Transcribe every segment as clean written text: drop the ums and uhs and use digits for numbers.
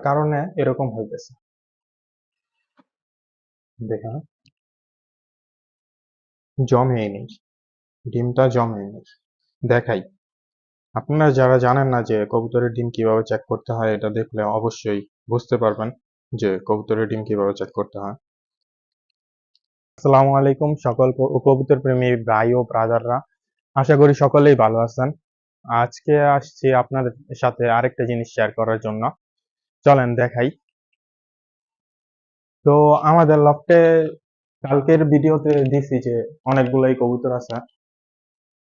কারণে এরকম হইতেছে। দেখেন, জমেই নেই, ডিমটা জমেই নেই। দেখাই, আপনারা যারা জানেন না যে কবুতরের ডিম কিভাবে চেক করতে হয়, এটা দেখলে অবশ্যই বুঝতে পারবেন যে কবুতরের ডিম কিভাবে চেক করতে হয়। আসসালামু আলাইকুম সকল কবুতর প্রেমী ভাই ও ব্রাদাররা, আশা করি সকলেই ভালো আছেন। আজকে আসছি আপনাদের সাথে আরেকটা জিনিস শেয়ার করার জন্য। চলেন দেখাই। তো আমাদের লফটে কালকের ভিডিওতে দিছি যে অনেকগুলাই কবুতর আছে।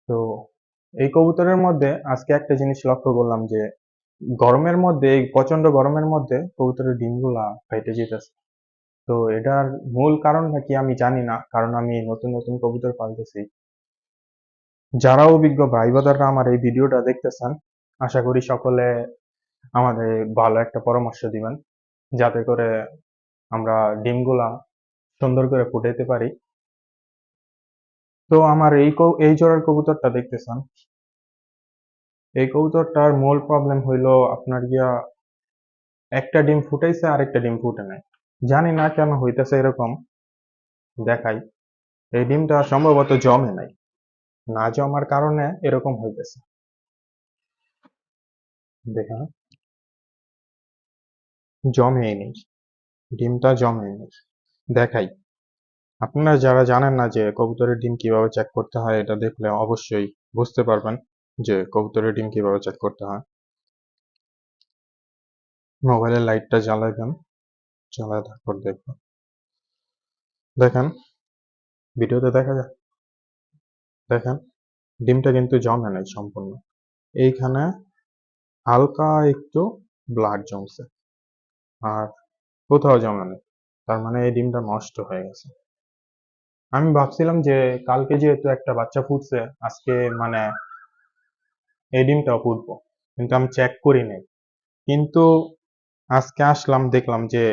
তো এই কবুতরের মধ্যে আজকে একটা জিনিস লক্ষ্য করলাম যে গরমের মধ্যে, এই প্রচন্ড গরমের মধ্যে কবুতরের ডিমগুলা ফেটে যেতেছে। তো এটার মূল কারণটা কি আমি জানি না, কারণ আমি নতুন নতুন কবুতর পালতেছি। যারা অভিজ্ঞ ভাই ব্রাদাররা আমার এই ভিডিওটা দেখতেছেন, আশা করি সকলে আমাদের ভালো একটা পরামর্শ দিবেন, যাতে করে আমরা ডিমগুলা সুন্দর করে ফুটাইতে পারি। তো আমার এই জোড়ার কবুতরটা দেখতেছেন, এই কবুতরটার মূল প্রবলেম হইলো আপনার গিয়া একটা ডিম ফুটাইছে আর একটা ডিম ফুটে নাই। জানি না কেন হইতেছে এরকম। দেখাই, এই ডিমটা সম্ভবত জমে নাই, না জমার কারণে এরকম হইতেছে। দেখেন, জমেই নেই, ডিমটা জমেই নেই। দেখাই, আপনারা যারা জানেন না যে কবুতরের ডিম কিভাবে চেক করতে হয়, এটা দেখলে অবশ্যই বুঝতে পারবেন যে কবুতরের ডিম কিভাবে চেক করতে হয়। মোবাইলের লাইটটা জ্বালাই দেন, জ্বালায় তারপর দেখবেন। দেখেন, ভিডিওতে দেখা যায়, দেখেন ডিমটা কিন্তু জমে নাই সম্পূর্ণ। এইখানে হালকা একটু ব্লাড জমছে, আর কোথাও জমে নেই। তার মানে এই ডিমটা নষ্ট হয়ে গেছে। আমি ভাবছিলাম যে কালকে যেহেতু একটা বাচ্চা ফুটছে, আজকে মানে এই ডিমটাও ফুটবো, কিন্তু আমি চেক করি নাই। কিন্তু আজকে আসলাম, দেখলাম যে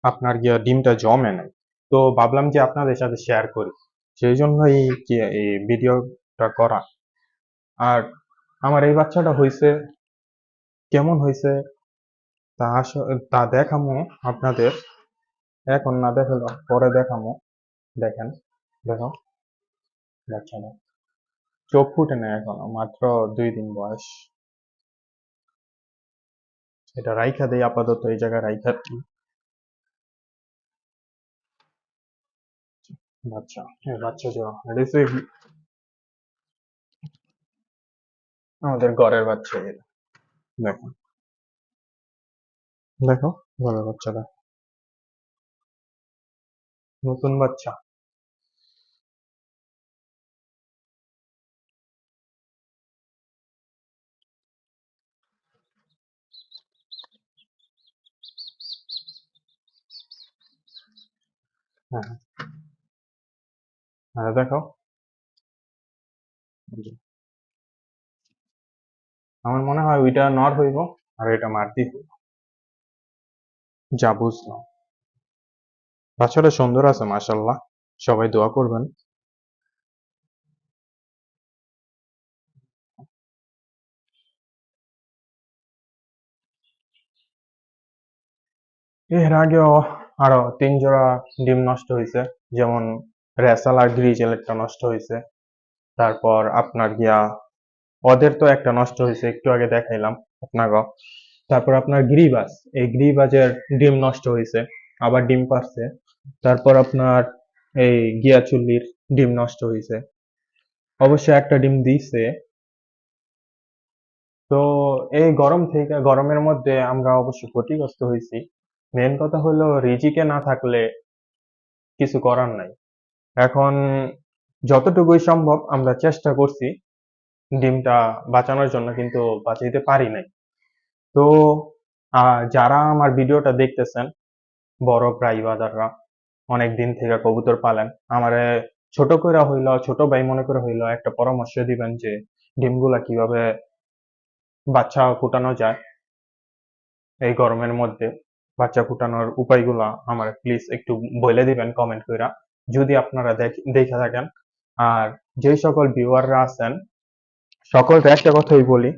আপনার গিয়া ডিমটা জমে নাই। তো ভাবলাম যে আপনাদের সাথে শেয়ার করি, সেই জন্য এই ভিডিওটা করা। আর আমার এই বাচ্চাটা হইছে, কেমন হইছে তা দেখামো আপনাদের, এখন না দেখালো পরে দেখামো। দেখেন, দেখো বাচ্চাটা চোখ ফুটে না এখনো, মাত্র 2 দিন বয়স। এটা রাইখা দেই আপাতত, এই জায়গায় রাইখা দিই। বাচ্চা, হ্যাঁ বাচ্চা যে রিসিভ, আমাদের ঘরের বাচ্চা এটা। দেখো, দেখো ঘরের বাচ্চাটা, নতুন বাচ্চা। হ্যাঁ, হ্যাঁ দেখো, জি। আমার মনে হয় ওইটা নর হইব আর এটা মাদি হইব, যা বুঝলাম। বাচ্চাটা সুন্দর আছে মাশাল্লাহ, সবাই দোয়া করবেন। এর আগেও আরো 3 জোড়া ডিম নষ্ট হয়েছে, যেমন রেসাল আর গ্রিজেল একটা নষ্ট হয়েছে। তারপর আপনার গিয়া ওদের তো একটা নষ্ট হয়েছে, একটু আগে দেখাইলাম আপনাকে। তারপর আপনার গিরিবাজ, এই গিরিবাজের ডিম নষ্ট হয়েছে, আবার ডিম পারছে। তারপর আপনার এই গিয়াচুল্লির ডিম নষ্ট হয়েছে, অবশ্য একটা ডিম দিছে। তো এই গরম থেকে, গরমের মধ্যে আমরা অবশ্য ক্ষতিগ্রস্ত হয়েছি। মেন কথা হলো রিজিকে না থাকলে কিছু করার নাই। এখন যতটুকুই সম্ভব আমরা চেষ্টা করছি ডিমটা বাঁচানোর জন্য, কিন্তু বাঁচাইতে পারি নাই। তো যারা আমার ভিডিওটা দেখতেছেন, বড় প্রাই বাজাররা, অনেক দিন থেকে কবুতর পালেন, আমারে ছোট করে হইলো, ছোট ভাই মনে করে হইলো একটা পরামর্শ দিবেন যে ডিমগুলা কিভাবে বাচ্চা ফুটানো যায় এই গরমের মধ্যে। বাচ্চা ফুটানোর উপায়গুলা আমার প্লিজ একটু বলে দিবেন কমেন্ট কইরা, যদি আপনারা দেখে থাকেন। আর যেই সকল ভিউয়াররা আছেন, সকলকে একটা কথাই বলি,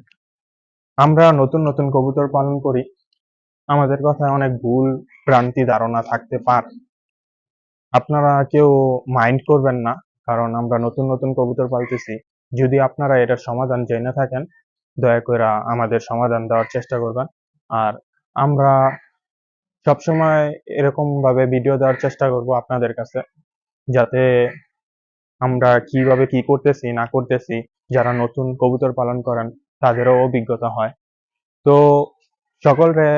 আমরা নতুন নতুন কবুতর পালন করি, আমাদের কথায় অনেক ভুল ভ্রান্তি ধারণা থাকতে পারে। আপনারা কেউ মাইন্ড করবেন না, কারণ আমরা নতুন নতুন কবুতর পালতেছি। যদি আপনারা এটার সমাধান জেনে থাকেন, দয়া করে আমাদের সমাধান দেওয়ার চেষ্টা করবেন। আর আমরা সবসময় এরকম ভাবে ভিডিও দেওয়ার চেষ্টা করব আপনাদের কাছে, যাতে আমরা কিভাবে কি করতেছি না করতেছি, যারা নতুন কবুতর পালন করেন তাদেরও অভিজ্ঞতা হয়। তো সকলরে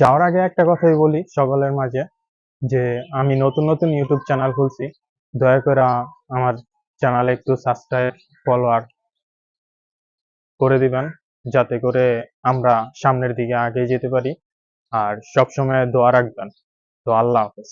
যাওয়ার আগে একটা কথাই বলি সকলের মাঝে, যে আমি নতুন নতুন ইউটিউব চ্যানেল খুলছি। দয়া করে আমার চ্যানেলে একটু সাবস্ক্রাইব, ফলোয়ার করে দিবেন, যাতে করে আমরা সামনের দিকে আগে যেতে পারি। আর সবসময় দোয়া রাখবেন। তো আল্লাহ হাফেজ।